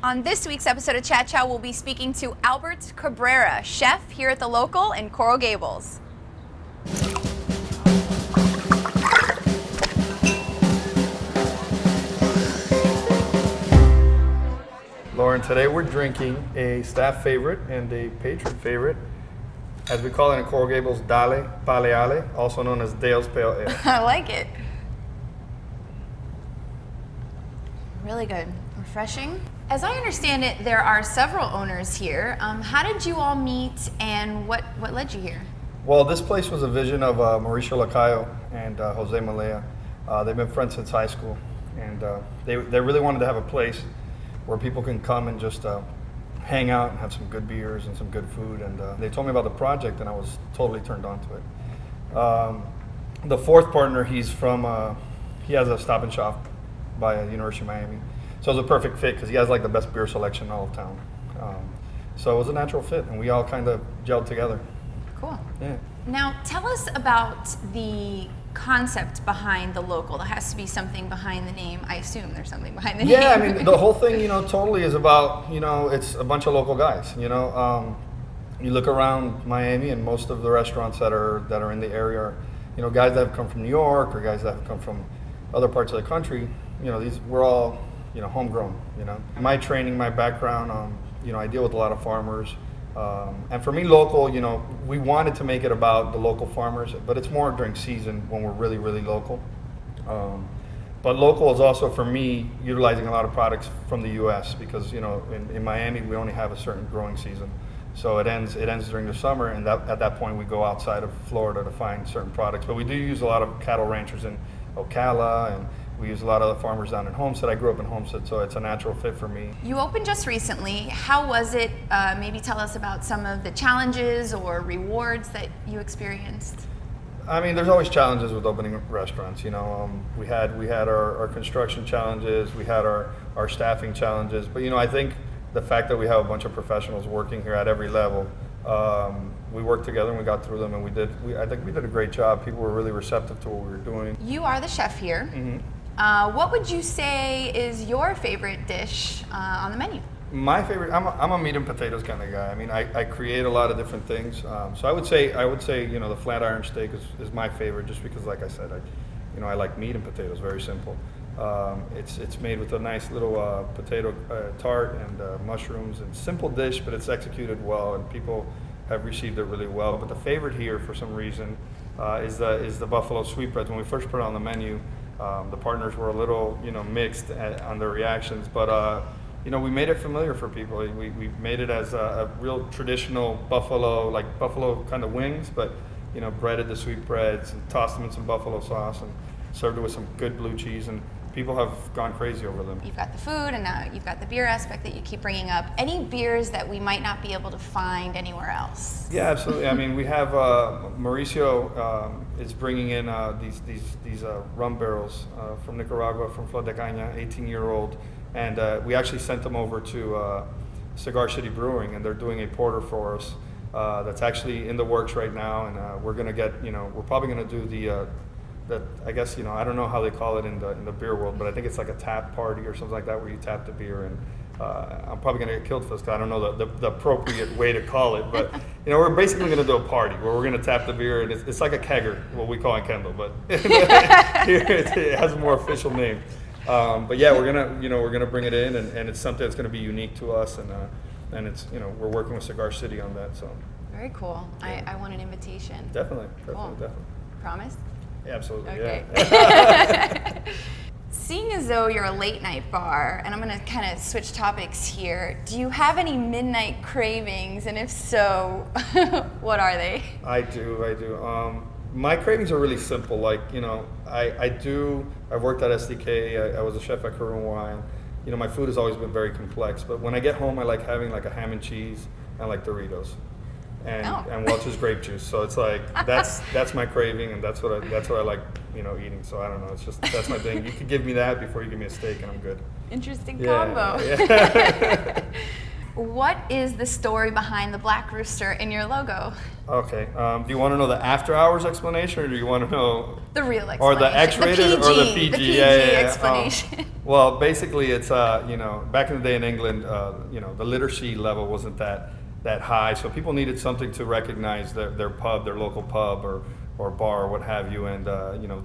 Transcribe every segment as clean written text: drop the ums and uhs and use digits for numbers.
On this week's episode of Chat Chow, we'll be speaking to Albert Cabrera, chef here at the local in Coral Gables. Lauren, today we're drinking a staff favorite and a patron favorite, as we call it in Coral Gables, Dale Pale, also known as Dale's Pale Ale. I like it. Really good. Refreshing. As I understand it, there are several owners here. How did you all meet and what led you here? Well, this place was a vision of Mauricio Lacayo and Jose Malaya. They've been friends since high school, and they really wanted to have a place where people can come and just hang out and have some good beers and some good food. And they told me about the project, and I was totally turned on to it. The fourth partner, he has a Stop and Shop by University of Miami. So it was a perfect fit because he has like the best beer selection in all of town. So it was a natural fit, and we all kind of gelled together. Cool. Yeah. Now tell us about the concept behind the local. There has to be something behind the name. I assume there's something behind the name. Yeah, I mean, the whole thing, totally is about, it's a bunch of local guys. You look around Miami, and most of the restaurants that are in the area are, guys that have come from New York or guys that have come from other parts of the country. We're all, homegrown. My training, my background, I deal with a lot of farmers. And for me, local, we wanted to make it about the local farmers, but it's more during season when we're really, really local. But local is also, for me, utilizing a lot of products from the U.S. because, in Miami, we only have a certain growing season. So it ends during the summer, and at that point, we go outside of Florida to find certain products. But we do use a lot of cattle ranchers in Ocala, and we use a lot of the farmers down in Homestead. I grew up in Homestead, so it's a natural fit for me. You opened just recently. How was it? Maybe tell us about some of the challenges or rewards that you experienced. I mean, there's always challenges with opening restaurants. We had our construction challenges, we had our staffing challenges, but I think the fact that we have a bunch of professionals working here at every level, we worked together and we got through them, and I think we did a great job. People were really receptive to what we were doing. You are the chef here. Mm-hmm. What would you say is your favorite dish on the menu? My favorite, I'm a meat and potatoes kind of guy. I mean, I create a lot of different things. So I would say, the flat iron steak is my favorite, just because, like I said, I like meat and potatoes. Very simple. It's made with a nice little potato tart and mushrooms, and simple dish, but it's executed well, and people have received it really well. But the favorite here, for some reason, is the buffalo sweetbreads. When we first put it on the menu, the partners were a little, mixed on their reactions, but we made it familiar for people. We made it as a real traditional buffalo kind of wings, but breaded the sweetbreads and tossed them in some buffalo sauce and served it with some good blue cheese, and people have gone crazy over them. You've got the food, and now you've got the beer aspect that you keep bringing up. Any beers that we might not be able to find anywhere else? Yeah, absolutely. I mean, we have Mauricio is bringing in these rum barrels from Nicaragua, from Flor de Caña, 18-year-old, and we actually sent them over to Cigar City Brewing, and they're doing a porter for us that's actually in the works right now, and we're gonna get, we're probably gonna do I guess, I don't know how they call it in the beer world, but I think it's like a tap party or something like that, where you tap the beer, and I'm probably going to get killed for this because I don't know the appropriate way to call it, but we're basically going to do a party where we're going to tap the beer, and it's like a kegger, what we call in Kendall, but here it has a more official name. But yeah, we're gonna bring it in, and it's something that's going to be unique to us, and it's we're working with Cigar City on that. So very cool. Yeah. I want an invitation. Definitely. Promise? Yeah, absolutely. Okay. Yeah. Seeing as though you're a late night bar, and I'm going to kind of switch topics here, do you have any midnight cravings? And if so, what are they? I do. My cravings are really simple. Like, I've worked at SDK, I was a chef at Cabrera Wine. My food has always been very complex, but when I get home, I like having like a ham and cheese and like Doritos. And Welch's grape juice. So it's like that's my craving, and that's what I like, eating. So I don't know. That's my thing. You could give me that before you give me a steak, and I'm good. Interesting combo. Yeah. what is the story behind the black rooster in your logo? Okay. Do you want to know the after hours explanation, or do you want to know The real explanation. or the X-rated or the PG? The PG Yeah. explanation. Well, basically, it's back in the day in England, the literacy level wasn't that high, so people needed something to recognize their pub, their local pub or bar, or what have you, and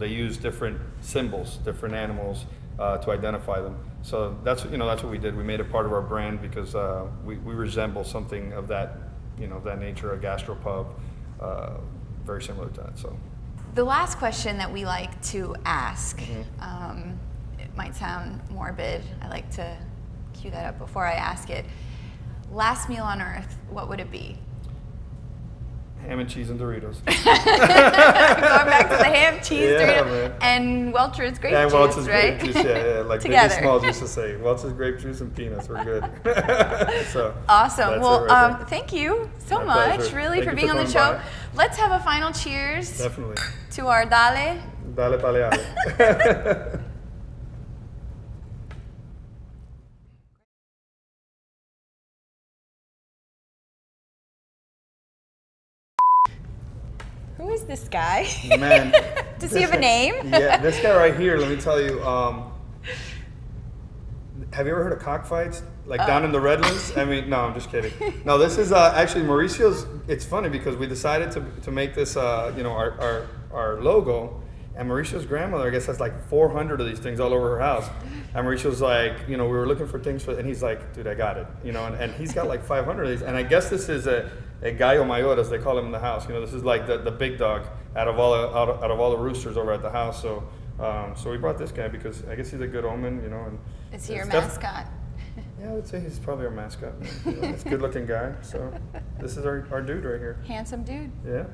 they use different symbols, different animals to identify them. So that's what we did. We made it part of our brand because we resemble something of that that nature, a gastropub, very similar to that. So the last question that we like to ask, it might sound morbid. I like to cue that up before I ask it. Last meal on earth, what would it be? ham and cheese and Doritos. Going back to the ham, cheese, Yeah, Doritos, man. and Welch's grape And juice, Welch's right? grape juice, yeah, like Together. Biggie Smalls used to say, Welch's grape juice and peanuts, we're good. So Awesome. that's Well, it right there. thank you so My much, pleasure. really, Thank for you being for on the coming show. by. Let's have a final cheers Definitely. to our Dale. Dale paleale. Who is this guy? Man. Does he have a name? Yeah, this guy right here, let me tell you, have you ever heard of cockfights? Like down in the Redlands? I mean, no, I'm just kidding. No, this is actually Mauricio's. It's funny because we decided to make this, our logo, and Mauricio's grandmother, I guess, has like 400 of these things all over her house. And Mauricio's like, we were looking for things and he's like, dude, I got it. And he's got like 500 of these. And I guess this is a gallo mayor, as they call him in the house. This is like the big dog out of all the roosters over at the house. So we brought this guy because I guess he's a good omen, and Is he your it's mascot? Yeah, I would say he's probably our mascot. He's a good looking guy. So this is our dude right here. Handsome dude. Yeah.